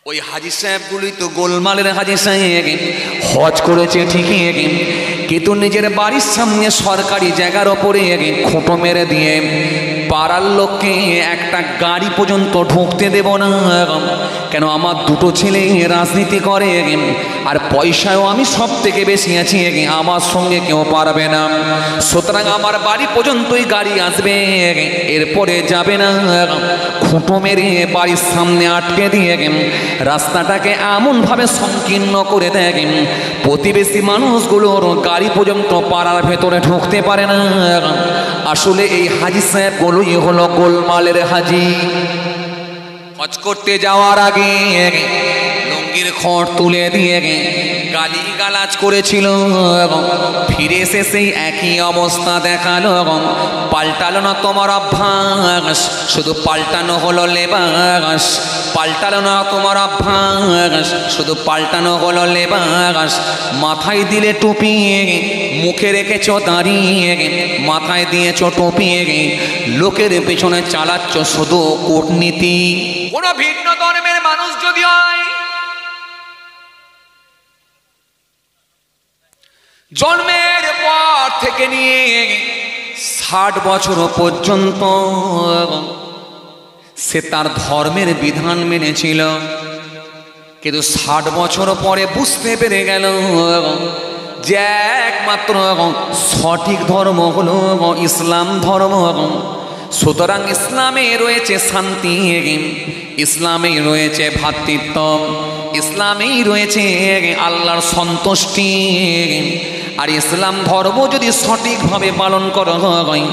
ওই হাজি সাহেবগুলোই তো গোলমালের হাজি সাহেব, হজ করেছে ঠিকই, কিন্তু নিজের বাড়ির সামনে সরকারি জায়গার ওপরে খুঁটো মেরে দিয়ে পাড়ার লোককে একটা গাড়ি পর্যন্ত ঢুকতে দেব না। কেন? আমার দুটো ছেলে রাজনীতি করে আর পয়সাও আমি সব থেকে বেশি আছি, আমার সঙ্গে কেউ পারবে না। সুতরাং আমার বাড়ি পর্যন্তই গাড়ি আসবে, এরপরে যাবে না। খুঁটো মেরে বাড়ির সামনে আটকে দিয়ে রাস্তাটাকে এমনভাবে সংকীর্ণ করে দেয় প্রতিবেশী মানুষগুলোর গাড়ি পর্যন্ত পাড়ার ভেতরে ঢুকতে পারে না। আসলে এই হাজি সাহেবগুলোই হলো গোলমালের হাজি। হজ করতে যাওয়ার আগে লুঙ্গির খড় তুলে দিয়ে গালিগালাজ করেছিল, ফিরে এসে সেই একই অবস্থা দেখালো। পাল্টালো না তোমার অভ্যাস, শুধু পাল্টানো হলো লেবাস। পাল্টালো না তোমার অভ্যাস, শুধু পাল্টানো হলো লেবাস। মাথায় দিলে টুপি, মুখে রেখেছ দাঁড়িয়ে, মাথায় দিয়েছ টুপি, লোকের পেছনে চালাচ্ছ শুধু কূটনীতি। কোনো ভিন্ন ধর্মের মানুষ যদি হয়, জন্মের পর থেকে নিয়ে 60 বছর পর্যন্ত সে তার ধর্মের বিধান মেনেছিল, কিন্তু 60 বছর পরে বুঝতে পেরে গেল যে একমাত্র সঠিক ধর্ম হলো ইসলাম ধর্ম। সুতরাং ইসলামে রয়েছে শান্তি, ইসলামে রয়েছে ভ্রাতৃত্ব, ইসলামেই রয়েছে আল্লাহর সন্তুষ্টি। আর ইসলাম ধর্ম যদি সঠিকভাবে পালন করা হয়,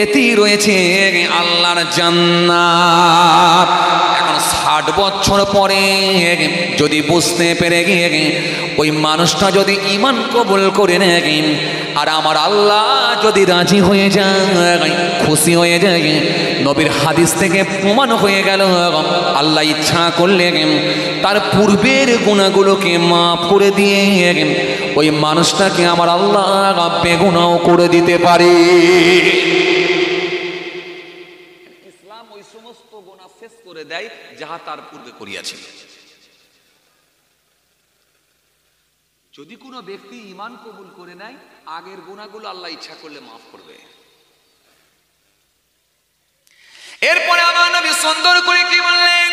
এতেই রয়েছে আল্লাহর জান্নাত। এখন 60 বছর পরে যদি বুঝতে পেরে গিয়ে ওই মানুষটা যদি ঈমান কবুল করে নেয় আর আমার আল্লাহ যদি রাজি হয়ে যায়, খুশি হয়ে যায়, নবীর হাদিস থেকে প্রমাণ হয়ে গেল আল্লাহ ইচ্ছা করলে তার পূর্বের গুনাহগুলোকে মাফ করে দিয়ে ওই মানুষটাকে আমার আল্লাহ বেগুনাও করে দিতে পারে। ইসলাম ওই সমস্ত গুনাহ শেষ করে দেয় যাহা তার পূর্বে করিয়াছিল। যদি কোনো ব্যক্তি ঈমান কবুল করে নেয়, আগের গুনাহগুলো আল্লাহ ইচ্ছা করলে মাফ করবে। এরপরে আমার নবী সুন্দর করে কি বললেন?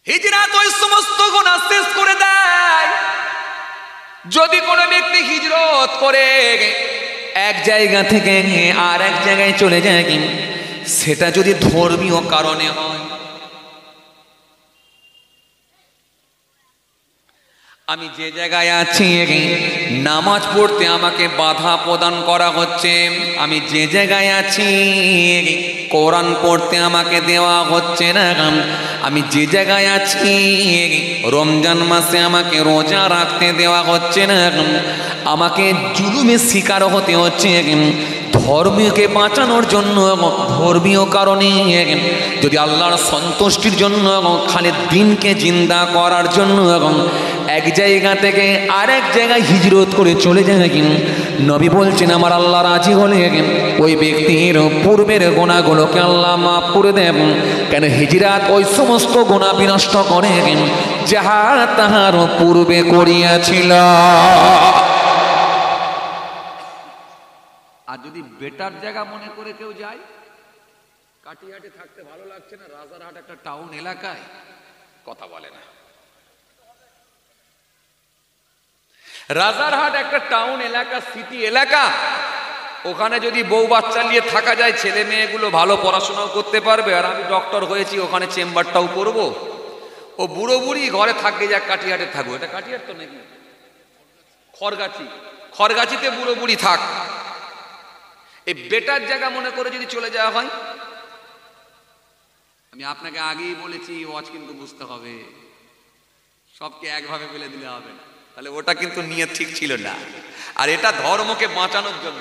হিজরত ওই সমস্ত গুনাহ শেষ করে দেয়। যদি কোনো ব্যক্তি হিজরত করে এক জায়গা থেকে আর এক জায়গায় চলে যায়, সেটা যদি ধর্মীয় কারণে হয়, আমি যে জায়গায় আছি নামাজ পড়তে আমাকে বাধা প্রদান করা হচ্ছে, আমি যে জায়গায় আছি কোরআন পড়তে আমাকে দেওয়া হচ্ছে না, আমি যে জায়গায় আছি রমজান মাসে আমাকে রোজা রাখতে দেওয়া হচ্ছে না, আমাকে জুলুমের শিকার হতে হচ্ছে, ধর্মীয়কে বাঁচানোর জন্য, ধর্মীয় কারণে, যদি আল্লাহর সন্তুষ্টির জন্য, খালি দিনকে জিন্দা করার জন্য এক জায়গা থেকে আরেক জায়গায় হিজরত করে চলে যায়, নবী বলছেন আমার আল্লাহ রাজি হলে ওই ব্যক্তির পূর্বের গুনাহগুলোকে আল্লাহ মাফ করে দেন। কেন? হিজরত ওই সমস্ত গুনাহ বিনষ্ট করে যাহা তাহার পূর্বে করিয়াছিল। আর যদি বেটার জায়গা মনে করে কেউ যায়, কাটিহাটে থাকতে ভালো লাগছে না, রাজারহাট একটা টাউন এলাকায়, কথা বলে না, রাজারহাট একটা টাউন এলাকা, সিটি এলাকা, ওখানে যদি বউ বাচ্চা নিয়ে থাকা যায়, ছেলে মেয়েগুলো ভালো পড়াশোনাও করতে পারবে, আর আমি ডক্টর হয়েছি ওখানে চেম্বারটাও করব, ও বুড়ো বুড়ি ঘরে থাকবে, যা কাটিহাটে থাকবো। এটা কাটিহাট তো নাকি খড়গাছি, খড়গাছিতে বুড়ো বুড়ি থাক। এই বেটার জায়গা মনে করে যদি চলে যাওয়া হয়, আমি আপনাকে আগেই বলেছি ওয়াজ কিন্তু বুঝতে হবে, সবকে একভাবে ফেলে দিলে হবে না, তাহলে ওটা কিন্তু নিয়ত ঠিক ছিল না। আর এটা ধর্মকে বাঁচানোর জন্য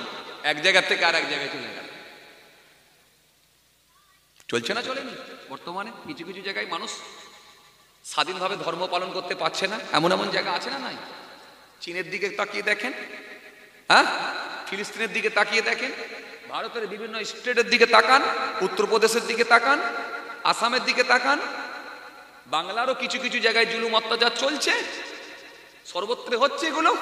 এক জায়গা থেকে আর এক জায়গায় চলে গেল। চলছে না? চলেনি? বর্তমানে কিছু কিছু জায়গায় মানুষ স্বাধীনভাবে ধর্ম পালন করতে পারছে না, এমন এমন জায়গা আছে না? নাই? চীনের দিকে তাকিয়ে দেখেন, হ্যাঁ, ফিলিস্তিনের দিকে তাকিয়ে দেখেন, ভারতের বিভিন্ন স্টেটের দিকে তাকান, উত্তরপ্রদেশের দিকে তাকান, আসামের দিকে তাকান, বাংলারও কিছু কিছু জায়গায় জুলুম অত্যাচার চলছে, সর্বত্র হচ্ছে এগুলো।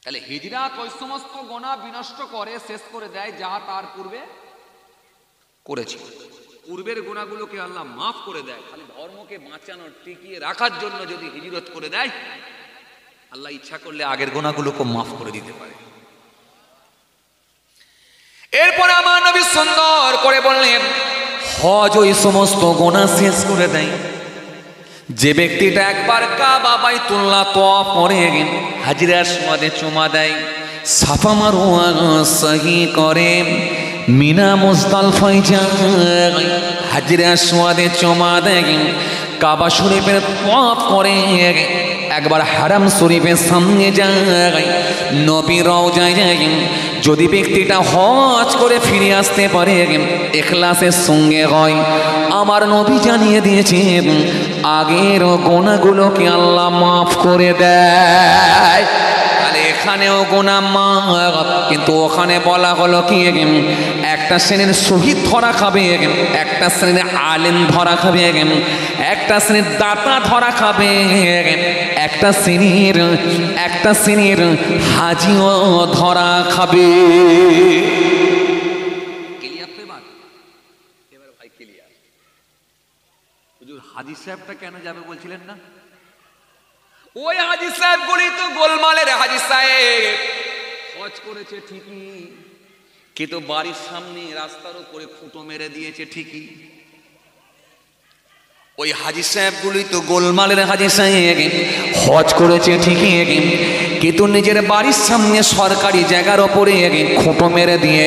তাহলে হিজরাত ওই সমস্ত গোনা বিনষ্ট করে শেষ করে দেয় যা তার পূর্বে করেছে। পূর্বের গুনাহগুলোকে আল্লাহ মাফ করে দেয়, খালি ধর্মকে বাঁচানোর টিকিয়ে রাখার জন্য যদি হিজরত করে দেয়, আল্লাহ ইচ্ছা করলে আগের গুনাহগুলোকে মাফ করে দিতে পারে। এরপর আমার নবী সুন্দর করে বললেন, হজ ওই সমস্ত গুনাহ শেষ করে দেয়। যে ব্যক্তিটা একবার কাবা বাইতুল্লাহ তওয়াফ করে হাজরে আসওয়াদে চুমা দেয়, সাফা মারওয়া সহি করে, মিনা মুজদালিফায় যায়, হাজরে আসওয়াদে চুমা দেয়, কাবা শরীফের তওয়াফ করে, একবার হারাম শরীফের সামনে যায়, নবী রওজায় যায়, যদি ব্যক্তিটা হজ করে ফিরে আসতে পারে ইখলাসের সঙ্গে হয়, আমার নবী জানিয়ে দিয়েছেন আগের গুনাহগুলোকে আল্লাহ মাফ করে দেয়। তাহলে এখানেও গুনাহ মাফ, কিন্তু ওখানে বলা হলো কি, একটা শ্রেণীর শহীদ ধরা খাবে, একটা শ্রেণীর আলেম ধরা খাবে, একটা শ্রেণীর দাতা ধরা খাবে, একটা শ্রেণীর হাজিও ধরা খাবে। ক্লিয়ার তো এবার ভাই ক্লিয়ার। হুজুর হাজী সাহেবটা কেন যাবে বলছিলেন না? ওই হাজী সাহেব গুলি তো গোলমালের হাজী সাহেব, হজ করেছে ঠিকই, কিন্তু বাড়ির সামনে রাস্তার উপরে খুঁটো মেরে দিয়েছে ঠিকই। ওই হাজী সাহেবগুলি তো গোলমালের হাজী সাহেব, হজ করেছে ঠিকই, কিন্তু নিজের বাড়ির সামনে সরকারি জায়গার ওপরে খুঁটো মেরে দিয়ে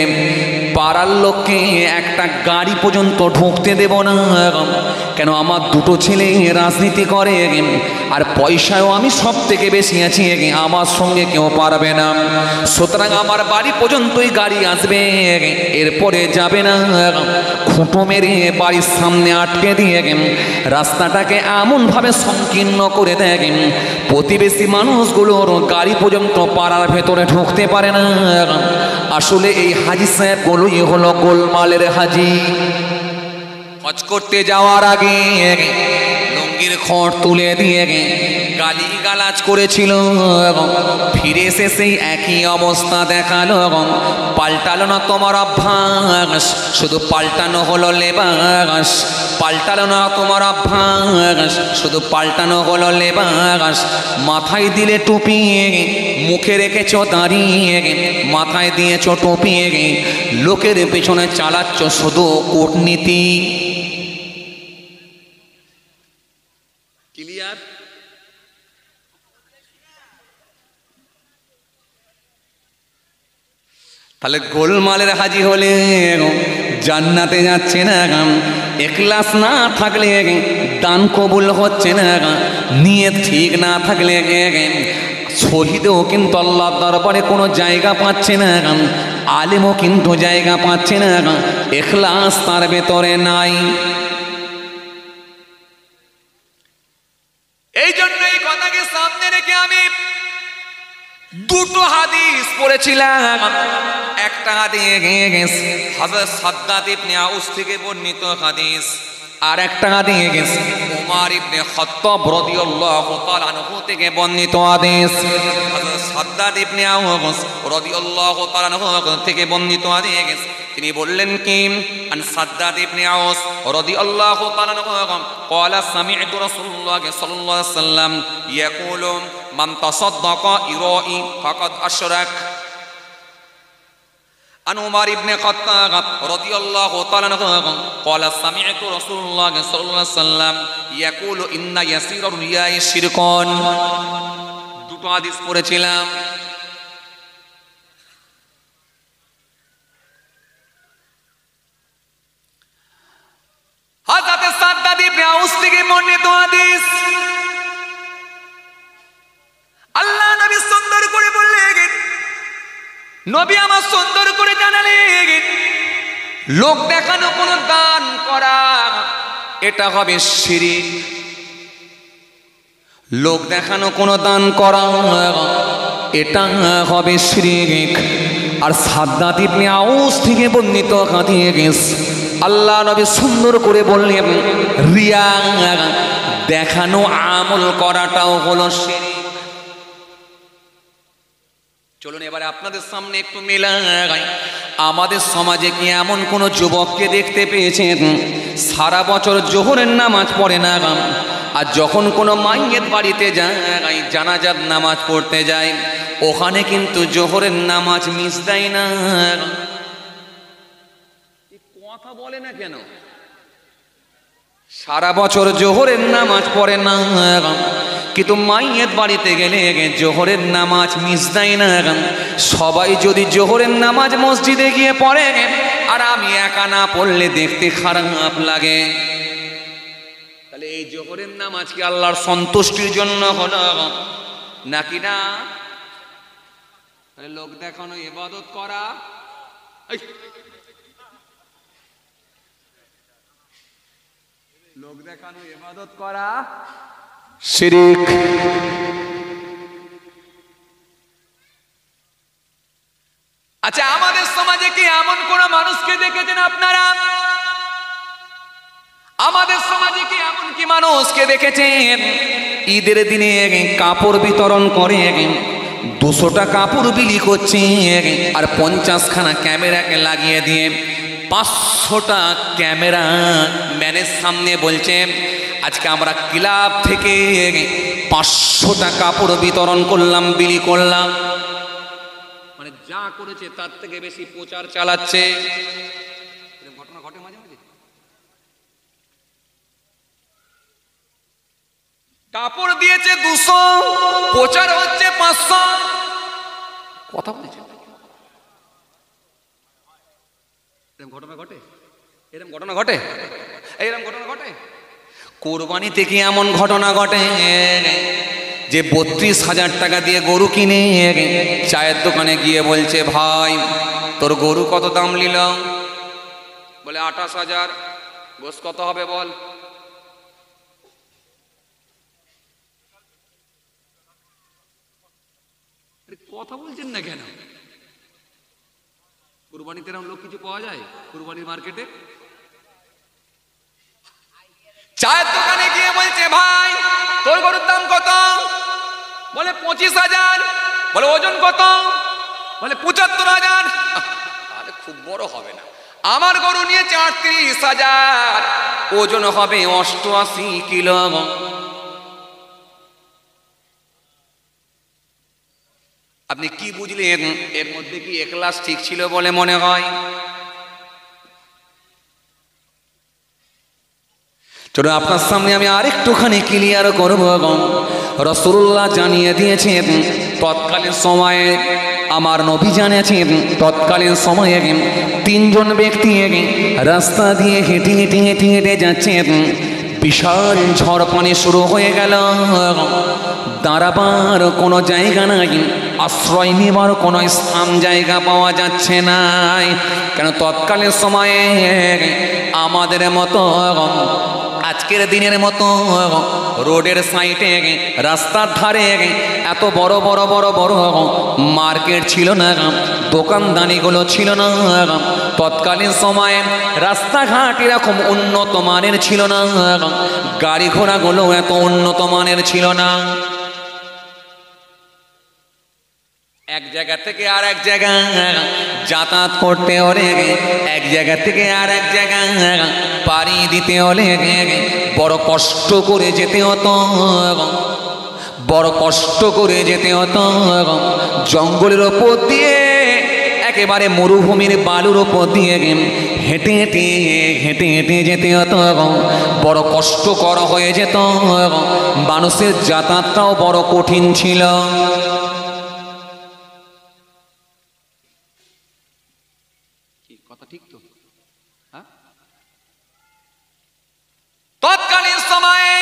পাড়ার লোককে একটা গাড়ি পর্যন্ত ঢুকতে দেব না। কেন? আমার দুটো ছেলে রাজনীতি করে আর পয়সাও আমি সব থেকে বেশি আছি, আমার সঙ্গে কেউ পারবে না, সুতরাং আমার বাড়ি পর্যন্তই গাড়ি আসবে, এরপরে যাবে না। খুঁটো মেরে বাড়ির সামনে আটকে দিয়ে রাস্তাটাকে এমনভাবে সংকীর্ণ করে দেয় প্রতিবেশী মানুষগুলোর গাড়ি পর্যন্ত পাড়ার ভেতরে ঢুকতে পারে না। আসলে এই হাজী সাহেবগুলোই হলো গোলমালের হাজী। হজ করতে যাওয়ার আগে লুঙ্গির খড় তুলে দিয়ে গালিগালাজ করেছিল, ফিরে এসে সেই একই অবস্থা দেখালো। পাল্টালো না তোমার অভ্যাস, শুধু পাল্টানো হলো লেবাস। পাল্টালো না তোমার অভ্যাস, শুধু পাল্টানো হলো লেবাস। মাথায় দিলে টুপি, মুখে রেখেছ দাঁড়িয়ে, মাথায় দিয়েছ টুপি, লোকের পেছনে চালাচ্ছ শুধু কূটনীতি। ক্লিয়ার? তাহলে গোলমালের হাজী হলে জান্নাতে যাচ্ছে না, ইখলাস না থাকলে দান কবুল হচ্ছে না, নিয়ত ঠিক না থাকলে শহীদও কিন্তু আল্লাহর দরবারে কোনো জায়গা পাচ্ছে না, আলেমও কিন্তু জায়গা পাচ্ছে না, ইখলাস তার ভেতরে নাই। এই জন্য এই কথাকে সামনে রেখে আমি দুটো হাদিস পড়েছিলাম। একটা হাদিস হযরত সাদ্দাদ ইবনে আউস থেকে বর্ণিত হাদিস, আর একটা হাদিস ওমর ইবনে খাত্তাব রাদিয়াল্লাহু তাআলা আনহু থেকে বর্ণিত হাদিস। হযরত সাদ্দাদ ইবনে আউস রাদিয়াল্লাহু তাআলা আনহু থেকে বর্ণিত হাদিস, তিনি বললেন কি, আন সাদ্দাদ ইবনে আউস রাদিয়াল্লাহু তাআলা আনহু قال سمعت رسول الله صلى الله عليه وسلم يقول من تصدق إرائي فقد أشرك. عن عمر بن الخطاب رضي الله تعالى عنه قال سمعت رسول الله صلى الله عليه وسلم يقول إن يسير الرياء شرك. দুটো হাদিস পড়েছিলাম। হযরত সাদ্দাদ ইবনে আউস থেকে বর্ণিত হাদিস, আল্লাহ নবী সুন্দর করে বললেন, নবী আমার সুন্দর করে জানালেন, লোক দেখানো কোনো দান করা এটা হবে শিরক। লোক দেখানো কোনো দান করা এটা হবে শিরক। আর সাদ্দাত ইবনে আউস থেকে বর্ণিত হাদিস, আল্লাহ নবী সুন্দর করে বললেন রিয়া দেখানো আমল করাটাও হলো শিরক। চলুন এবারে আপনাদের সামনে একটু মেলাই। আমাদের সমাজে কি এমন কোন যুবককে দেখতে পেয়েছেন সারা বছর জোহরের নামাজ পড়ে না, আর যখন কোনো মাইয়ের বাড়িতে যায় জানাজার নামাজ পড়তে যায় ওখানে কিন্তু জোহরের নামাজ মিস দেয় না? কথা বলে না কেন? সারা বছর জোহরের নামাজ পড়ে না, কিন্তু মাইয়ের বাড়িতে গেলে জোহরের নামাজ মিস দেয় না। সবাই যদি জোহরের নামাজ মসজিদে গিয়ে পড়ে আর আমি একা না পড়লে দেখতে খারাপ লাগে, তাহলে এই জোহরের নামাজ কি আল্লাহর সন্তুষ্টির জন্য হলো নাকি না? লোক দেখানো ইবাদত করা, লোক দেখানো ইবাদত করা শিরক। আচ্ছা, আমাদের সমাজে কি এমন কোন মানুষকে দেখেছেন আপনারা? আমাদের সমাজে কি এমন কি মানুষকে দেখেছেন ঈদের দিনে কাপড় বিতরণ করে 200টা কাপড় বিলি করছে আর 50খানা ক্যামেরাকে লাগিয়ে দিয়ে 500টা ক্যামেরা ম্যানের সামনে বলছে আজকে আমরা ক্লাব থেকে 500টা কাপড় বিতরণ করলাম, বিলি করলাম। মানে যা করেছে তার থেকে বেশি প্রচার চালাচ্ছে। ঘটনা ঘটে মাঝে মাঝে। কাপড় দিয়েছে 200, প্রচার হচ্ছে 500। কথা বলছে ঘটনা ঘটে, এরকম ঘটনা ঘটে, এইরকম ঘটনা ঘটে। কোরবানি থেকে এমন ঘটনা ঘটে যে 32,000 টাকা দিয়ে গরু কিনে চায়ের দোকানে গিয়ে বলছে ভাই তোর গরু কত দাম নিল? বলে 28,000। গোশ কত হবে বল? কথা বলছেন না কেন? কুরবানিতে এরকম লোক কিছু পাওয়া যায়? কুরবানির মার্কেটে চায়ের দোকানে গিয়ে বলছে ভাই তোর গরুর দাম কত? বলে 25,000। বলে ওজন কত? বলে 75,000। আরে খুব বড় হবে না, আমার গরু নিয়ে 38,000, ওজন হবে 88 কিলো। আপনি কি বুঝলেন? এর মধ্যে কি এখলাস ঠিক ছিল বলে মনে হয়? চলুন আপনার সামনে আমি আরেকটুখানি ক্লিয়ার করব। রাসূলুল্লাহ জানিয়ে দিয়েছেন তৎকালীন সময়ে, আমার নবী জানিয়েছেন তৎকালীন সময়ে 3জন ব্যক্তি রাস্তা দিয়ে হেঁটে হেঁটে হেঁটে হেঁটে যাচ্ছেন। বিশাল ঝড় পানি শুরু হয়ে গেল, দাঁড়াবার কোনো জায়গা নাই, আশ্রয় নেবার কোনো স্থান জায়গা পাওয়া যাচ্ছে না। কেন তৎকালীন সময়ে আমাদের মতো আজকের দিনের মতো রোডের সাইডে রাস্তার ধারে এত বড় বড় বড় বড় মার্কেট ছিল না, দোকানদানিগুলো ছিল না। তৎকালীন সময়ে রাস্তাঘাট এরকম উন্নত মানের ছিল না, গাড়ি ঘোড়াগুলো এত উন্নত মানের ছিল না। এক জায়গা থেকে আর এক জায়গা যাতায়াত করতে হলে, এক জায়গা থেকে আর এক জায়গা পাড়ি দিতে হলে বড় কষ্ট করে যেতে হতো, বড় কষ্ট করে যেতে হতো। জঙ্গলের ওপর দিয়ে একেবারে মরুভূমির বালুর ওপর দিয়ে হেঁটে হেঁটে হেঁটে হেঁটে যেতে হতো, বড় কষ্টকর হয়ে যেত। মানুষের যাতায়াতটাও বড় কঠিন ছিল। ঠিক তো? হ্যাঁ, তৎকালীন সময়ে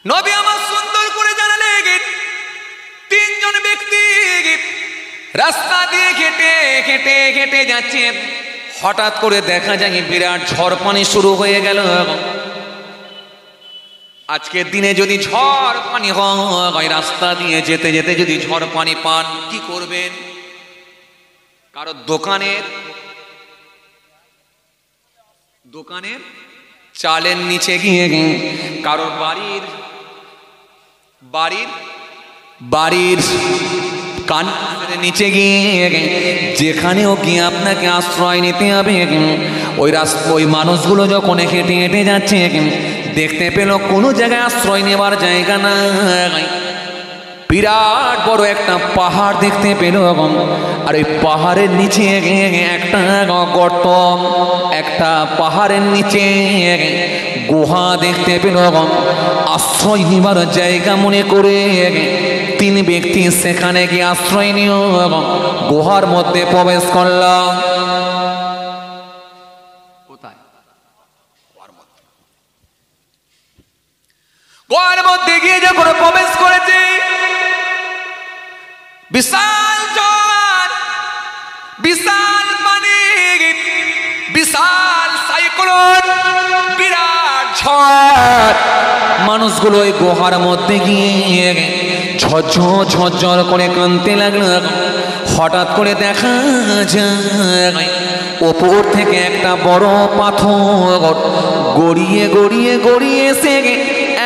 নবী আমার সুন্দর করে জানালেন 3জন ব্যক্তি রাস্তা দিয়ে হেঁটে হেঁটে হেঁটে যাচ্ছে। হঠাৎ করে দেখা যায় বিরাট ঝড় পানি শুরু হয়ে গেল। আজকের দিনে যদি ঝড় পানি হয়, রাস্তা দিয়ে যেতে যেতে যদি ঝড় পানি পান, কি করবেন? কারো দোকানের চালের নিচে গিয়ে, কারোর বাড়ির কানের নিচে গিয়ে, যেখানেও গিয়ে আপনাকে আশ্রয় নিতে হবে। ওই মানুষগুলো যখন হেঁটে হেঁটে যাচ্ছে, দেখতে পেল কোনো জায়গায় আশ্রয় নেবার জায়গা নাই। বিরাট বড় একটা পাহাড় দেখতে পেল, আর ওই পাহাড়ের নিচে একটা গর্ত, একটা পাহাড়ের নিচে গুহা দেখতে পেল। আশ্রয় নেবার জায়গা মনে করে তিন ব্যক্তি সেখানে গিয়ে আশ্রয় নিয়ে গুহার মধ্যে প্রবেশ করল। কোথায়? গুহার মধ্যে গিয়ে যখন প্রবেশ করেছে, বিশাল জল, বিশাল পানি, বিশাল সাইক্লোন, বিরাট ঝড়। মানুষগুলো ওই গুহার মধ্যে গিয়ে ঝরঝর করে কাঁদতে লাগলো। হঠাৎ করে দেখা যায় ওপর থেকে একটা বড় পাথর গড়িয়ে গড়িয়ে গড়িয়ে এসে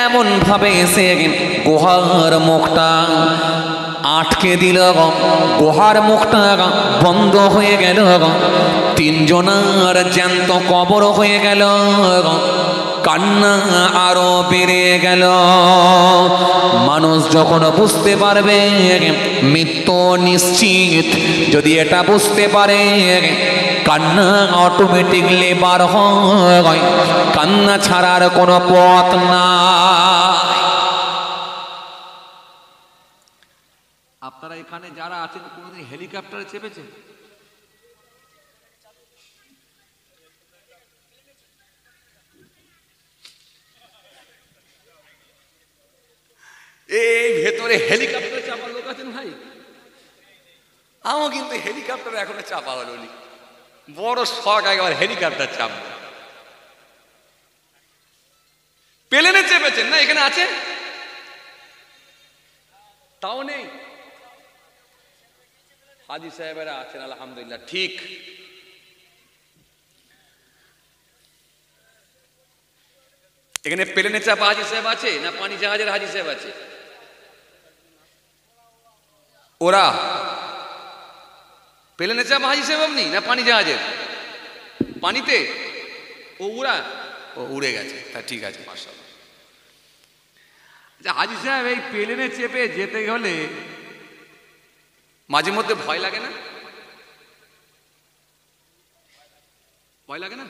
এমন ভাবে এসে গুহার মুখটা আটকে দিল। গুহার মুখটা বন্ধ হয়ে গেল। তিনজনার জ্যান্ত কবর হয়ে গেল। কান্না আরো বেড়ে গেল। মানুষ যখন বুঝতে পারবে মৃত্যু নিশ্চিত, যদি এটা বুঝতে পারে, কান্না অটোমেটিকলি বার হয়। কান্না ছাড়ার কোনো পথ না। আপনারা এখানে যারা আছেন, কোনোদিন হেলিকপ্টারে চেপেছেন? এই ভেতরে হেলিকপ্টারে চাপা লোক আছেন ভাই? আমার কিন্তু হেলিকপ্টারে এখনো চাপা হলো নি। বড় শখ একবার হেলিকপ্টার চাপ। প্লেনে চেপেছেন না? এখানে আছে? তাও নেই। হাজি সাহেবেরা আছেন, আলহামদুলিল্লাহ। ঠিক, এখানে প্লেনে চাপা হাজি সাহেব আছে না পানি জাহাজের হাজি সাহেব আছে? ওরা প্লেনে চাপা হাজি সাহেব আপনি না পানি জাহাজের? পানিতে ও উড়ে গেছে। তা ঠিক আছে, মাশাআল্লাহ। আচ্ছা হাজি সাহেব, এই প্লেনে চেপে যেতে হলে মাঝে মধ্যে ভয় লাগে না? ভয় লাগে না?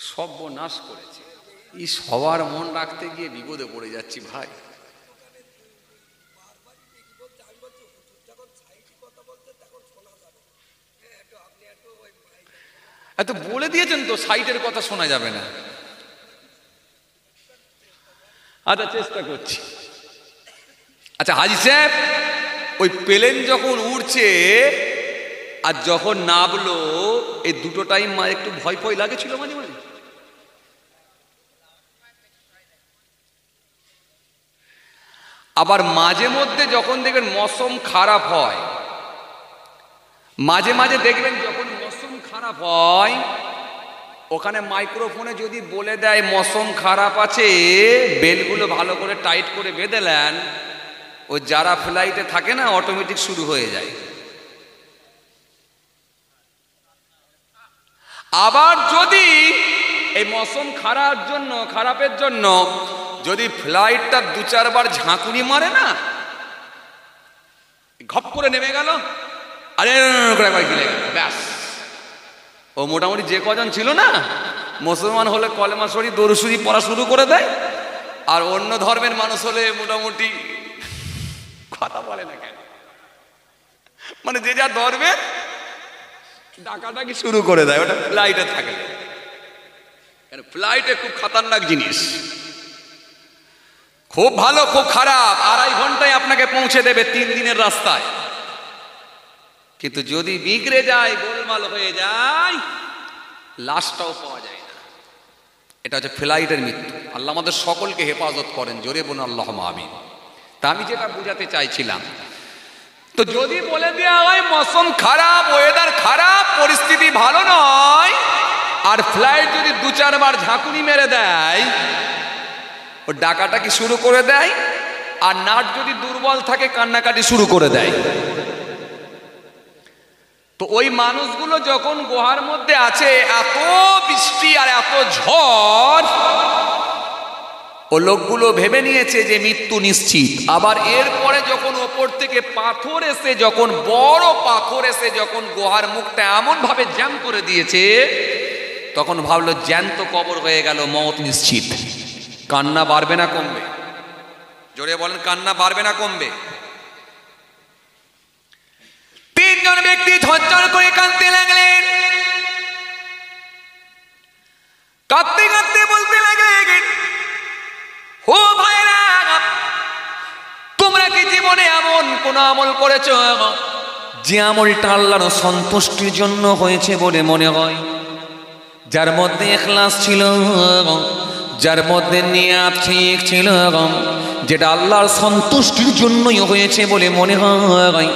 সর্বনাশ করেছে। এই সবার মন রাখতে গিয়ে বিপদে পড়ে যাচ্ছি ভাই। এত বলে দিয়েছেন তো সাইটের কথা শোনা যাবে না। আচ্ছা চেষ্টা করছি। আচ্ছা হাজি সাহেব, ওই প্লেন যখন উড়ছে আর যখন নামলো, এই দুটো টাইম একটু ভয় ভয় লাগেছিল মাঝে মাঝে? আবার মাঝে মধ্যে যখন দেখবেন মৌসুম খারাপ হয়, মাঝে মাঝে দেখবেন যখন মৌসুম খারাপ হয়, ওখানে মাইক্রোফোনে যদি বলে দেয় মৌসুম খারাপ আছে, বেলগুলো ভালো করে টাইট করে বেঁধে নেন, ওই যারা ফ্লাইটে থাকে না অটোমেটিক শুরু হয়ে যায়। আবার যদি এই মৌসুম খারাপের জন্য যদি ফ্লাইটটা দু চারবার ঝাঁকুনি মারে না, ঘপ করে নেমে গেল, আরে ব্যাস, ও মোটামুটি যে কজন ছিল না মুসলমান হলে কলেমা শরীফ দরুদ শরীফ পড়া শুরু করে দেয়, আর অন্য ধর্মের মানুষ হলে মোটামুটি কথা বলে না কেন, মানে যে যা ধর্মের ডাকাডাকি শুরু করে দেয়। ওটা ফ্লাইটে থাকে, ফ্লাইটে খুব খতরনাক জিনিস, খুব ভালো খুব খারাপ। 2.5 ঘন্টায় আপনাকে পৌঁছে দেবে 3 দিনের রাস্তায়। কিন্তু যদি বিগড়ে যায়, গোলমাল হয়ে যায়, লাশটাও পাওয়া যায় না। এটা হচ্ছে ফ্লাইটের মৃত্যু। আল্লাহ আমাদের সকলকে হেফাজত করেন, জোরে বলুন আল্লাহুম্মা আমিন। তা আমি যেটা বুঝাতে চাইছিলাম, তো যদি বলে দেওয়া হয় মৌসুম খারাপ, ওয়েদার খারাপ, পরিস্থিতি ভালো নয়, আর ফ্লাইট যদি 2-4 বার ঝাঁকুনি মেরে দেয়, ও ডাকাটাকি শুরু করে দেয়, আর নাট যদি দুর্বল থাকে কান্নাকাটি শুরু করে দেয়। তো ওই মানুষগুলো যখন গুহার মধ্যে আছে, এত বৃষ্টি আর এত ঝড়, ও লোকগুলো ভেবে নিয়েছে যে মৃত্যু নিশ্চিত। আবার এরপরে যখন ওপর থেকে পাথর এসে, যখন বড় পাথর এসে যখন গুহার মুখটা এমন ভাবে জ্যাম করে দিয়েছে, তখন ভাবলো জ্যান্ত কবর হয়ে গেল, মওত নিশ্চিত। কান্না বাড়বে না কমবে? জোরে বলেন, কান্না বাড়বে না কমবে? 3 জন ব্যক্তি ঝরঝর করে কাঁদতে লাগলেন। কাঁদতে কাঁদতে বলতে লাগলেন, ও ভাইরা, তোমরা কি জীবনে এমন কোন আমল করেছো যে আমলটা আল্লাহর সন্তুষ্টির জন্য হয়েছে বলে মনে হয়? যার মধ্যে ইখলাস ছিল, যার মধ্যে নিয়াত ঠিক ছিল, যেটা আল্লাহর সন্তুষ্টির জন্যই হয়েছে বলে মনে হয়,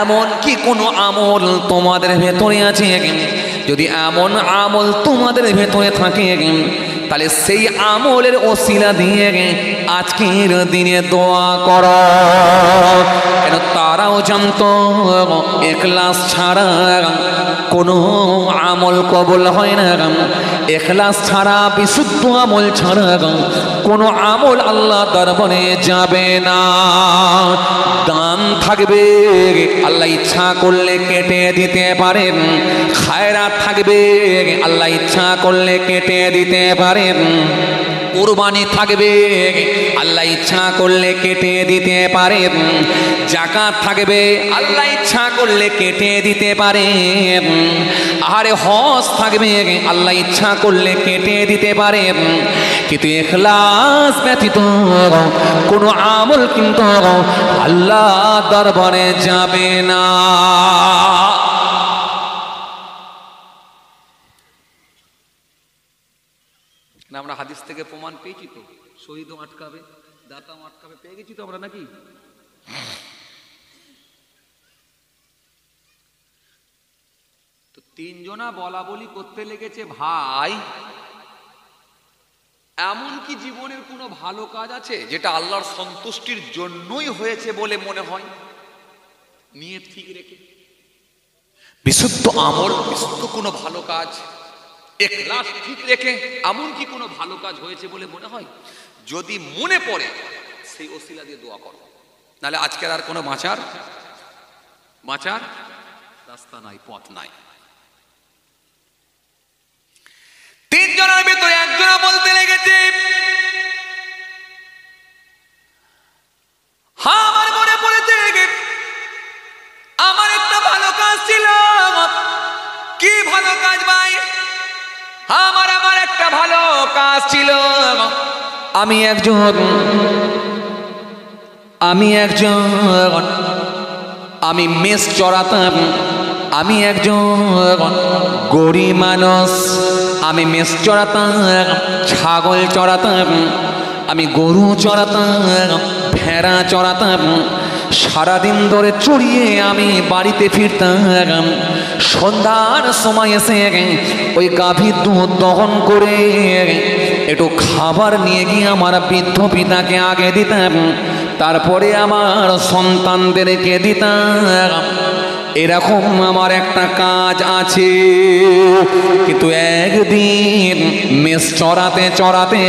এমন কি কোনো আমল তোমাদের ভেতরে আছে? যদি এমন আমল তোমাদের ভেতরে থাকে, তাহলে সেই আমলের ওসিলা দিয়ে আজকের দিনে দোয়া করো। কেন তারাও জানতো ইখলাস ছাড়া কোনো আমল কবুল হয় না, ইখলাস ছাড়া, বিশুদ্ধ আমল ছাড়া কোনো আমল আল্লাহ দরবারে যাবে না। দান থাকবে, আল্লাহ ইচ্ছা করলে কেটে দিতে পারেন। খায়রাত থাকবে, আল্লাহ ইচ্ছা করলে কেটে দিতে পারেন। কুরবানি থাকবে, আল্লাহ ইচ্ছা করলে কেটে দিতে পারেন। যাকাত থাকবে, আল্লাহ ইচ্ছা করলে কেটে দিতে পারেন। আরে হজ থাকবে, আল্লাহ ইচ্ছা করলে কেটে দিতে পারেন। কিন্তু ইখলাস ব্যতীত কোনো আমল কিন্তু আল্লাহ দরবারে যাবে না। আমরা হাদিস থেকে প্রমাণ পেয়েছি তো, শহীদও আটকাবে, দাতাও আটকাবে, পেয়ে গেছি তো আমরা নাকি? তো 3 জনা বলা বলি করতে লেগেছে, ভাই এমন কি জীবনের কোনো ভালো কাজ আছে যেটা আল্লাহর সন্তুষ্টির জন্যই হয়েছে বলে মনে হয়? নিয়ত ঠিক রেখে, বিশুদ্ধ আমল, বিশুদ্ধ কোনো ভালো কাজ, ইখলাস ঠিক রেখে এমন কি কোনো ভালো কাজ হয়েছে বলে মনে হয়? যদি মনে পড়ে, সেই ওসিলা দিয়ে দোয়া করো, নাহলে আজকের আর কোনো বাঁচার রাস্তা নাই, পথ নাই। 3 জনের ভিতরে একজন বলতে লেগেছে, হ্যাঁ আমার মনে পড়েছে, আমার একটা ভালো কাজ ছিল। কি ভালো কাজ ভাই? আমার একটা ভালো কাজ ছিল। আমি মেষ চড়াতাম। আমি একজন গরিব মানুষ, আমি মেষ চড়াতাম, ছাগল চড়াতাম, আমি গরু চড়াতাম, ভেড়া চড়াতাম। সারাদিন ধরে চড়িয়ে আমি বাড়িতে ফিরতাম। সন্ধ্যার সময় এসে ওই গাভীর দুধ দহন করে একটু খাবার নিয়ে গিয়ে আমার বৃদ্ধ পিতাকে আগে দিতাম, তারপরে আমার সন্তানদেরকে দিতাম। এরকম আমার একটা কাজ আছে। কিন্তু একদিন মেষ চড়াতে চড়াতে,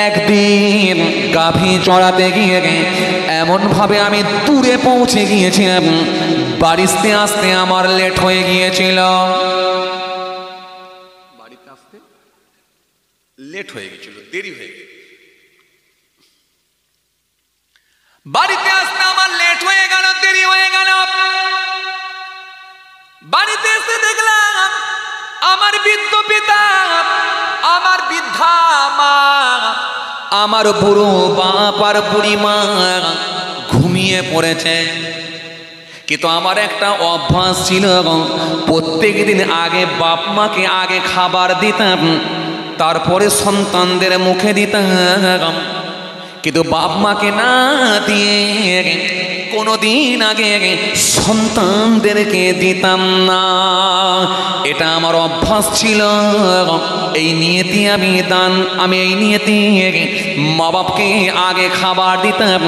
একদিন গাভী চড়াতে গিয়ে এমন ভাবে আমি দূরে পৌঁছে গিয়েছিলাম, বাড়িতে আসতে আমার লেট হয়ে গিয়েছিল। বাড়িতে আসতে লেট হয়ে গেছিল, দেরি হয়ে গেল। বাড়িতে আসতে আমার লেট হয়ে গেল, দেরি হয়ে গেল। বাড়িতে এসে দেখলাম আমার বৃদ্ধ পিতা, আমার বৃদ্ধা মা, আমার বুড়ো বাপ আর বুড়ি মা ঘুমিয়ে পড়েছে। কিন্তু আমার একটা অভ্যাস ছিল, প্রত্যেক দিন আগে বাপ মাকে আগে খাবার দিতাম, তারপরে সন্তানদের মুখে দিতাম। কিন্তু বাপ মাকে না দিয়ে কোনোদিন আগে সন্তানদেরকে দিতাম না। এটা আমার অভ্যাস ছিল। এই নিয়তি আমি এই নিয়তি মা বাপকে আগে খাবার দিতাম।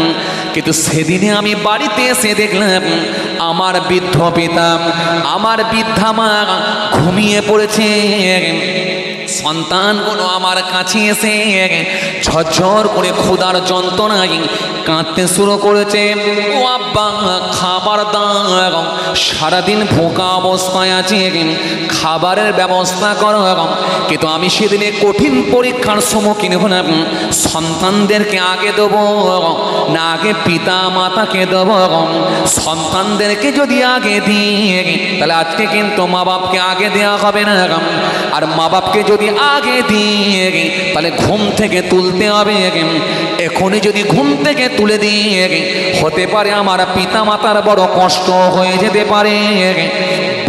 কিন্তু সেদিনে আমি বাড়িতে এসে দেখলাম আমার বৃদ্ধ পিতা, আমার বৃদ্ধা মা ঘুমিয়ে পড়েছে। সন্তানগুলো আমার কাছে এসে ঝরঝর করে ক্ষুধার যন্ত্রণায় কাঁদতে শুরু করেছে। ও আব্বা খাবার দাও, সারাদিন ভোকা অবস্থায় আছে, খাবারের ব্যবস্থা করো। কিন্তু আমি সেদিনে কঠিন পরীক্ষার সম্মুখীন হলাম। সন্তানদেরকে আগে দেবো না আগে পিতা মাতাকে দেবো? সন্তানদেরকে যদি আগে দিই তাহলে আজকে কিন্তু মা বাপকে আগে দেওয়া হবে না। আর মা বাপকে যদি আগে দিয়ে তাহলে ঘুম থেকে তুলতে হবে। এখনই যদি ঘুম থেকে তুলে দিয়ে হতে পারে আমার পিতা মাতার বড় কষ্ট হয়ে যেতে পারে,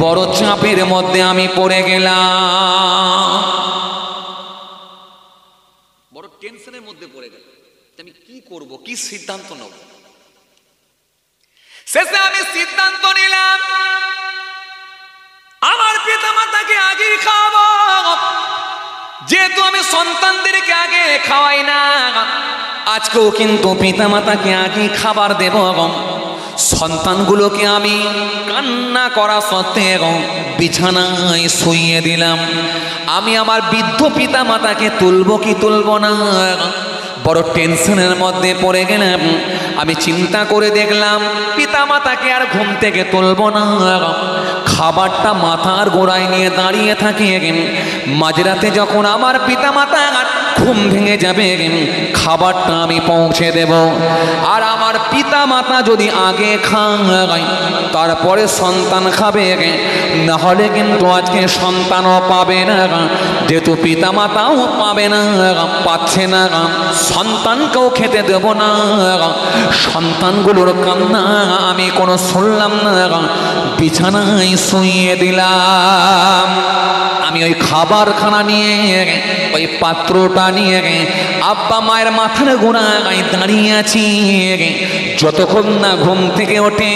বড় চাপের মধ্যে আমি পড়ে গেলাম, বড় টেনশনের মধ্যে পড়ে গেলাম। আমি কি করব, কি সিদ্ধান্ত নেব? শেষে আমি সিদ্ধান্ত নিলাম আমার পিতা মাতাকে আগে খাওয়াবো। যেহেতু আমি সন্তানদেরকে আগে খাওয়াই না, আজকেও কিন্তু পিতা মাতাকে আগে খাবার দেব। সন্তানগুলোকে আমি কান্না করা সত্ত্বেও বিছানায় শুইয়ে দিলাম। আমি আমার বৃদ্ধ পিতা মাতাকে তুলব কি তুলব না, বড় টেনশনের মধ্যে পড়ে গেলাম। আমি চিন্তা করে দেখলাম পিতা মাতাকে আর ঘুম থেকে তুলব না। খাবারটা মাথার গোড়ায় নিয়ে দাঁড়িয়ে থাকে। মাঝরাতে যখন আমার পিতা মাতা ঘুম ভেঙে যাবে খাবারটা আমি পৌঁছে দেব। আর আমার পিতা মাতা যদি আগে খায় তারপরে সন্তান খাবে, না হলে কিন্তু আজকে সন্তানও পাবে না। যেহেতু পিতা মাতাও পাবে না, পাচ্ছে না, সন্তানকেও খেতে দেব না। সন্তানগুলোর কান্না আমি কোনো শুনলাম না, বিছানায় শুইয়ে দিলাম। আমি ওই খাবারখানা নিয়ে ওই পাত্রটা নিয়ে আব্বা মায়ের মাথার গোড়ায় দাঁড়িয়ে আছি। যতক্ষণ না ঘুম থেকে ওঠে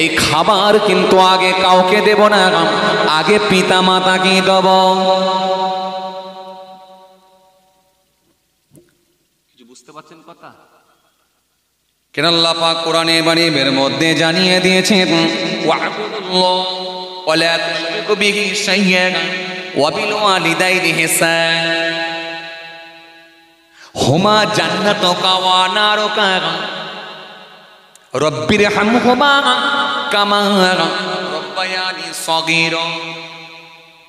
এই খাবার কিন্তু আগে কাউকে দেব না, আগে পিতা মাতাকে দেব। কিছু বুঝতে পারছেন কথা? কেন আল্লাহ পাক কোরআনে বাণীর মধ্যে জানিয়ে দিয়েছেন ওয়া'বুদুল্লাহ ওয়া লা তুশরিকু বিহি শাইয়্যান ওয়া বিল ওয়ালিদাইনি ইহসান হুমা জান্নাতুকা ওয়া নারুকা রব্বিরহামহুমা কামা রাব্বায়ানি সগীরা।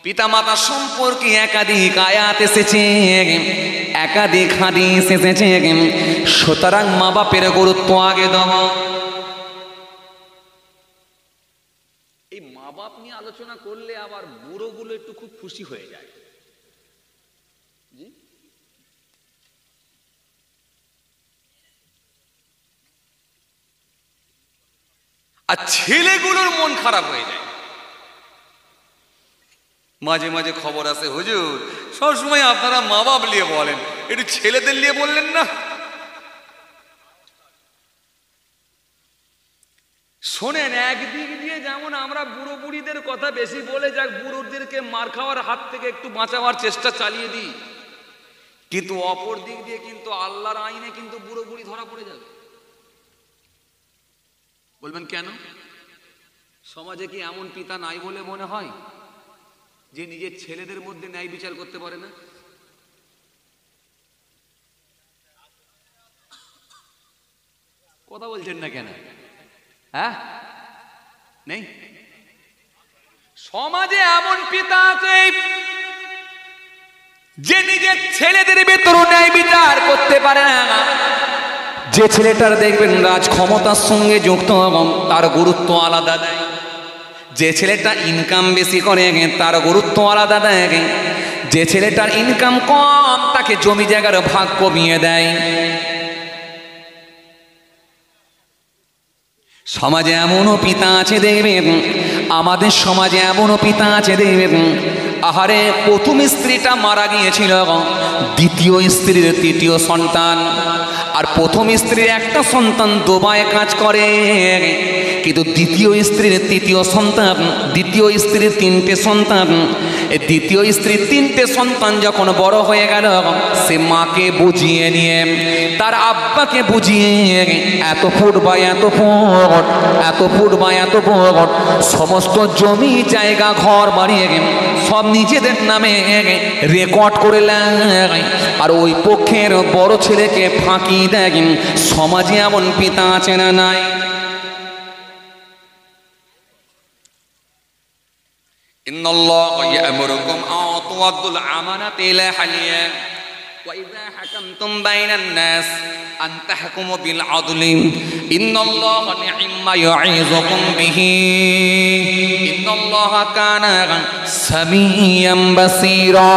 পিতামাতা সম্পর্কে একাধিক আয়াত এসেছে, একাধিক হাদিস এসেছে। সুতরাং মা বাপের গুরুত্ব আগে দাও। এই মা বাপ নিয়ে আলোচনা করলে আবার বুড়োগুলো একটু খুব খুশি হয়ে যায়। আর ছেলেগুলোর মন খারাপ হয়ে যায়। মাঝে মাঝে খবর আসে, হুজুর সবসময় আপনারা মা বাপ নিয়ে বলেন, একটু ছেলেদের নিয়ে বললেন না। শোনেন, একদিক দিয়ে যেমন আমরা বুড়ো বুড়িদের কথা বেশি বলে যাক, বুড়োদেরকে মার খাওয়ার হাত থেকে একটু বাঁচাবার চেষ্টা চালিয়ে দিই, কিন্তু অপর দিক দিয়ে কিন্তু আল্লাহর আইনে কিন্তু বুড়ো বুড়ি ধরা পড়ে যাবে। বলবেন কেন? সমাজে কি এমন পিতা নাই বলে মনে হয় যে নিজের ছেলেদের মধ্যে ন্যায় বিচার করতে পারে না? কথা বলছেন না কেন? হ্যাঁ, নেই? সমাজে এমন পিতা আছে যে নিজের ছেলেদের ভেতরে ন্যায় বিচার করতে পারে না। যে ছেলেটার দেখবেন রাজ ক্ষমতার সঙ্গে যুক্ত তার গুরুত্ব আলাদা দেয়। যে ছেলেটা ইনকাম বেশি করে তার গুরুত্ব আলাদা দেয়। যে ছেলেটার ইনকাম কম তাকে জমি জায়গার ভাগ কমিয়ে দেয়। সমাজে এমনও পিতা আছে দেখবেন, আমাদের সমাজে এমনও পিতা আছে দেখবেন, আহারে প্রথম স্ত্রীটা মারা গিয়েছিল, দ্বিতীয় স্ত্রীর তৃতীয় সন্তান, আর প্রথম স্ত্রীর একটা সন্তান দুবাইয়ে কাজ করে, কিন্তু দ্বিতীয় স্ত্রীর তৃতীয় সন্তান, দ্বিতীয় স্ত্রীর তিনটে সন্তান, এই দ্বিতীয় স্ত্রীর তিনটে সন্তান যখন বড় হয়ে গেল, সে মাকে বুঝিয়ে নিয়ে তার আব্বাকে বুঝিয়ে এত ফুট বা এত ফুট, এত ফুট বা এত ফুট সমস্ত জমি জায়গা ঘর বাড়িয়ে সব নিজেদের নামে রেকর্ড করে নেয়, আর ওই পক্ষের বড় ছেলেকে ফাঁকি দেয়। সমাজে এমন পিতা আছে না নাই? ইন্নাল্লাহা ইয়া'মুরুকুম আন তু'আদ্দুল আমানাতি ইলা আহলিহা ওয়া ইযা হাকামতুম বাইনান নাস আন তাহকুমু বিল আদলি ইন্নাল্লাহা নি'ম্মা ইয়া'iযুকুম বিহি ইন্নাল্লাহা কানা সামিয়্যান বাসীরা।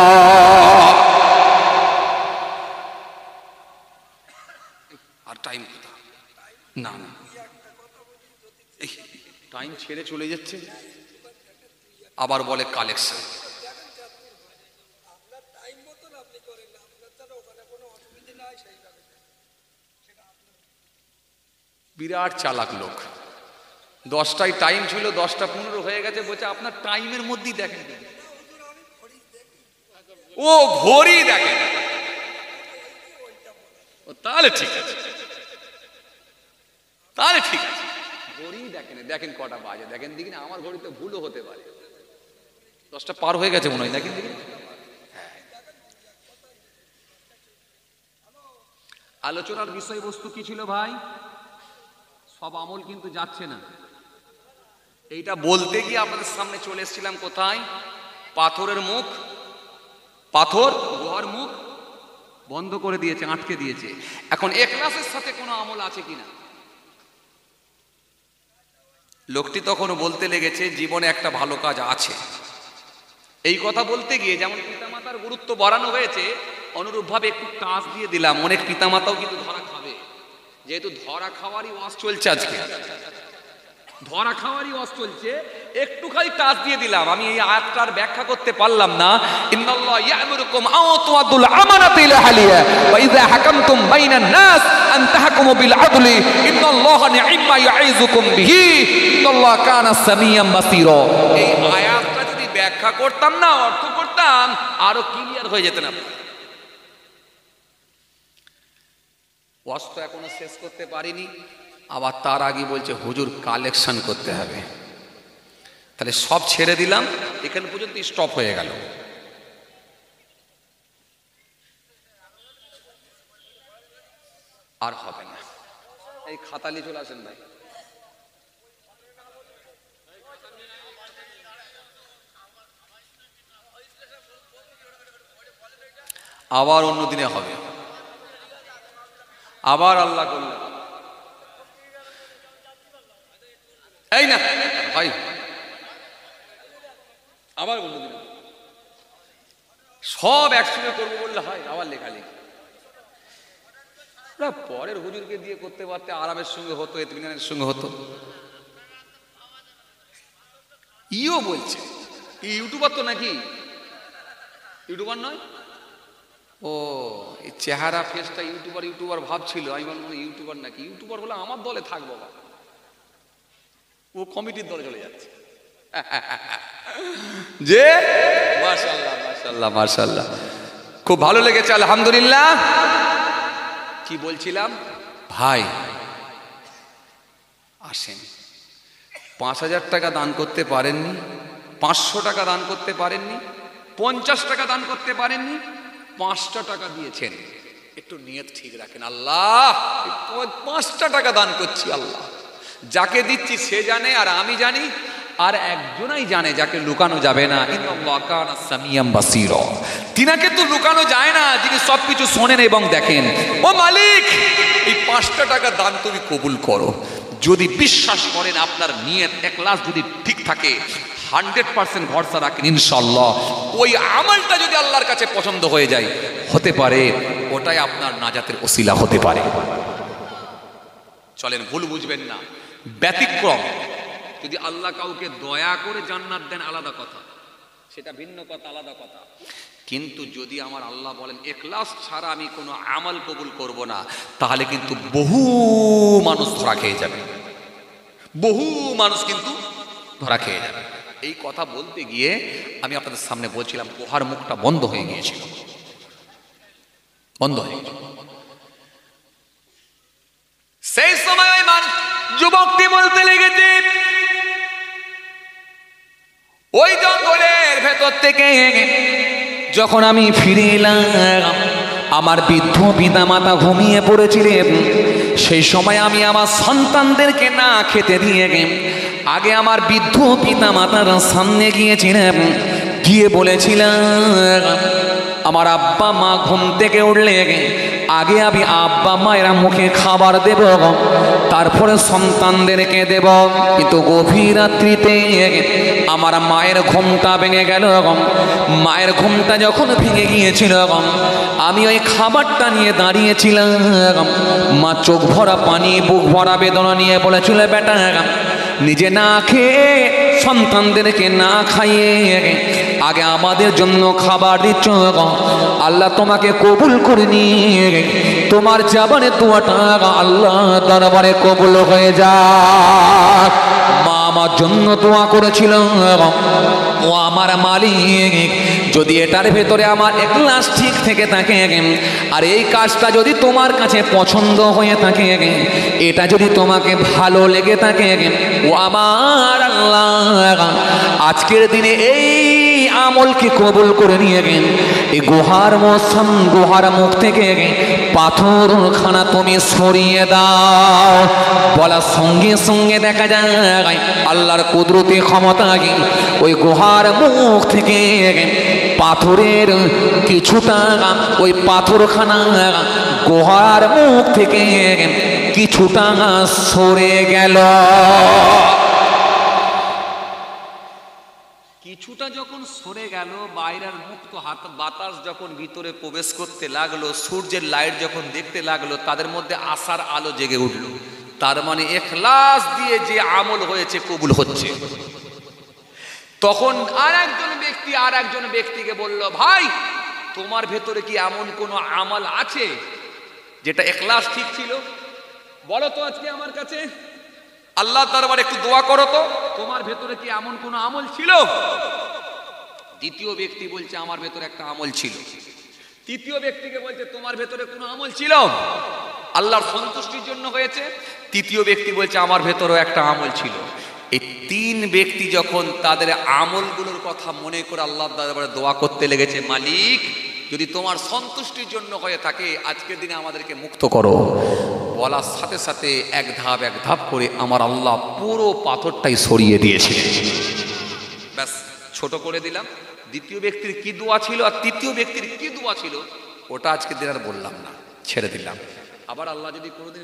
আর টাইম না না, টাইম ছেড়ে চলে যাচ্ছে, আবার বলে কালেকশন। বিরাট চালাক লোক, 10টায় টাইম ছিল, 10টা 15 হয়ে গেছে, বলছে আপনার টাইমের মধ্যেই দেখেন, ও ঘড়ি দেখেন। তাহলে ঠিক আছে, তাহলে ঠিক আছে, ঘড়ি দেখেন, দেখেন কটা বাজে, দেখেন দেখি না, আমার ঘড়িতে ভুলও হতে পারে, 10টা পার হয়ে গেছে মনে হয়, দেখেন দেখি। হ্যাঁ, আলোচনার বিষয়বস্তু কি ছিল ভাই? সব আমল কিন্তু যাচ্ছে না। এইটা বলতে গিয়ে আপনাদের সামনে চলে এসেছিলাম কোথায়? পাথরের মুখ, পাথর গুহার মুখ বন্ধ করে দিয়েছে, আটকে দিয়েছে। এখন ইখলাসের সাথে কোনো আমল আছে কিনা? লোকটি তখন বলতে লেগেছে জীবনে একটা ভালো কাজ আছে। এই কথা বলতে গিয়ে যেমন পিতামাতার গুরুত্ব বাড়ানো হয়েছে, অনুরূপভাবে একটু টাচ দিয়ে দিলাম, অনেক পিতামাতাও কিন্তু ধরা খাবে, যেহেতু ধরা খাওয়ারই ওয়াজ চলছে আজকে, ধরা খাওয়ারই ওয়াজ চলছে, একটু খালি টাচ দিয়ে দিলাম। আমি এই আয়াতটার ব্যাখ্যা করতে পারলাম না। ইন্নাল্লাহা ইয়া'মুরুকুম আন তু'আদ্দুল আমানাতি ইলা আহলিহা ওয়া ইযা হাকামতুম বাইনান নাস আন তাহকুমু বিল আদলি ইন্নাল্লাহা নি'ম্মা ইয়া'iযুকুম বিহি ইন্নাল্লাহা কানা সামিয়্যান বাসীরা। এই আয়াতটা যদি ব্যাখ্যা করতাম না, অর্থ করতাম, আরো ক্লিয়ার হয়ে যেত না। ওয়াজ তো এখনো শেষ করতে পারিনি, আবার তার আগে বলছে হুজুর কালেকশন করতে হবে। তাহলে সব ছেড়ে দিলাম, এখান পর্যন্ত স্টপ হয়ে গেল। আর হবে না। এই খাতা নিয়ে চলে আসেন ভাই। আবার অন্য দিনে হবে, আবার আল্লাহ করলে। এই না ভাই, আবার অন্য দিনে সব একসঙ্গে করবো বললে হয়, আবার লেখালেখি। পরের হুজুরকে দিয়ে করতে পারতে, আরামের সঙ্গে হতো, ইতমিনানের সঙ্গে হতো। ইও বলছে ইউটিউবার তো নাকি, ইউটিউবার নয় ও, এই চেহারা ফেসটা ইউটিউবার ইউটিউবার ভাবছিল। আমি বললাম ইউটিউবার নাকি, ইউটিউবার হলে আমার দলে থাক বাবা, ও কমিটির দলে চলে যাচ্ছে। যে মাশাআল্লাহ মাশাআল্লাহ মাশাআল্লাহ, খুব ভালো লেগেছে আলহামদুলিল্লাহ। কি বলছিলাম ভাই, আসেন 5,000 টাকা দান করতে পারেননি, 500 টাকা দান করতে পারেননি, 50 টাকা দান করতে পারেননি, 5টা টাকা দিয়েছেন, একটু নিয়ত ঠিক রাখেন। আল্লাহ 5টা টাকা দান করছি, আল্লাহ যাকে দিচ্ছি সে জানে আর আমি জানি, আর একজনই জানে যাকে লুকানো যাবে না। ইন্নাল্লাহা কানা সামিয়্যান বাসীরা, তিনাকে তো লুকানো যায় না, যিনি সবকিছু শোনেন এবং দেখেন। ও মালিক, এই 5টা টাকা দান তুমি কবুল করো। যদি বিশ্বাস করেন, আপনার নিয়ত ইখলাস যদি ঠিক থাকে, 100% ভরসা রাখেন, ইনশাআল্লাহ ওই আমলটা যদি আল্লাহর কাছে পছন্দ হয়ে যায়, হতে পারে ওটাই আপনার নাজাতের ওসিলা হতে পারে। চলেন, ভুল বুঝবেন না, ব্যতিক্রম। যদি আল্লাহ কাউকে দয়া করে জান্নাত দেন আলাদা কথা, সেটা ভিন্ন কথা, আলাদা কথা। কিন্তু যদি আমার আল্লাহ বলেন ইখলাস ছাড়া আমি কোনো আমল কবুল করব না, তাহলে কিন্তু বহু মানুষ ধরা খেয়ে যাবে, বহু মানুষ কিন্তু ধরা খেয়ে যাবে। এই কথা বলতে গিয়ে আমি আপনাদের সামনে বলছিলাম গুহার মুখটা বন্ধ হয়ে গিয়েছিল, বন্ধ হয়ে গেছিল। সেই সময় ওই যুবকটি বলতে লেগেছে, ওই জঙ্গলের ভেতর থেকে যখন আমি ফিরে এলাম, আমার বৃদ্ধ পিতা মাতা ঘুমিয়ে পড়েছিলেন। সেই সময় আমি আমার সন্তানদেরকে না খেতে দিয়ে আগে আমার বৃদ্ধ পিতা মাতার সামনে গিয়েছিলাম, গিয়ে বলেছিলাম আমার আব্বা মা ঘুম থেকে উঠলে আগে আমি আব্বা মায়ের মুখে খাবার দেব, তারপরে সন্তানদেরকে দেব। কিন্তু গভীর রাত্রিতে আমার মায়ের ঘুমটা ভেঙে গেল। মায়ের ঘুমটা যখন ভেঙে গিয়েছিল, আমি ওই খাবারটা নিয়ে দাঁড়িয়েছিলাম। মা চোখ ভরা পানি, বুক ভরা বেদনা নিয়ে বলেছিল, বেটা নিজে না খেয়ে সন্তানদেরকে না খাইয়ে আগে আমাদের জন্য খাবার দিচ্ছ, আল্লাহ তোমাকে কবুল করে নিয়ে তোমার জবানে দোয়াটা আল্লাহ দরবারে কবুল হয়ে যায়। মা আমার জন্য দোয়া করেছিল, ও আমার মালিক যদি এটার ভেতরে আমার ইখলাস ঠিক থেকে থাকে, আর এই কাজটা যদি তোমার কাছে পছন্দ হয়ে থাকে, এটা যদি তোমাকে ভালো লেগে থাকে, ও আমার আল্লাহ আজকের দিনে এই আমলকে কবুল করে নিয়ে এই গুহার মুখ থেকে পাথরখানা তুমি সরিয়ে দাও। বলার সঙ্গে সঙ্গে দেখা যায় আল্লাহর কুদরতি ক্ষমতা ওই গুহার মুখ থেকে পাথরের কিছুটা, ওই পাথরখানা গুহার মুখ থেকে কিছুটা সরে গেল। কিছুটা যখন সরে গেল, বাইরের মুক্ত বাতাস যখন ভিতরে প্রবেশ করতে লাগলো, সূর্যের লাইট যখন দেখতে লাগলো, তাদের মধ্যে আশার আলো জেগে উঠলো। তার মানে ইখলাস দিয়ে যে আমল হয়েছে কবুল হচ্ছে। তখন আর একজন ব্যক্তিকে বলল, ভাই তোমার ভেতরে কি এমন কোনো আমল আছে যেটা ইখলাস ঠিক ছিল? বলো তো আজকে আমার কাছে, আল্লাহ দরবারে একটু দোয়া করো তো, তোমার ভেতরে কি এমন কোনো আমল ছিল? দ্বিতীয় ব্যক্তি বলছে আমার ভেতরে একটা আমল ছিল। তৃতীয় ব্যক্তিকে বলছে তোমার ভেতরে কোনো আমল ছিল, আল্লাহর সন্তুষ্টির জন্য হয়েছে। তৃতীয় ব্যক্তি বলছে আমার ভেতরেও একটা আমল ছিল। এই তিন ব্যক্তি যখন তাদের আমলগুলোর কথা মনে করে আল্লাহর দরবারে দোয়া করতে লেগেছে, মালিক যদি তোমার সন্তুষ্টির জন্য হয়ে থাকে আজকের দিনে আমাদেরকে মুক্ত করো, বলার সাথে সাথে এক ধাপ করে আমার আল্লাহ পুরো পাথরটাই সরিয়ে দিয়েছে। ব্যাস, ছোট করে দিলাম। দ্বিতীয় ব্যক্তির কি দোয়া ছিল আর তৃতীয় ব্যক্তির কি দোয়া ছিল ওটা আজকের দিন আর বললাম না, ছেড়ে দিলাম। আবার আল্লাহ যদি কোনোদিন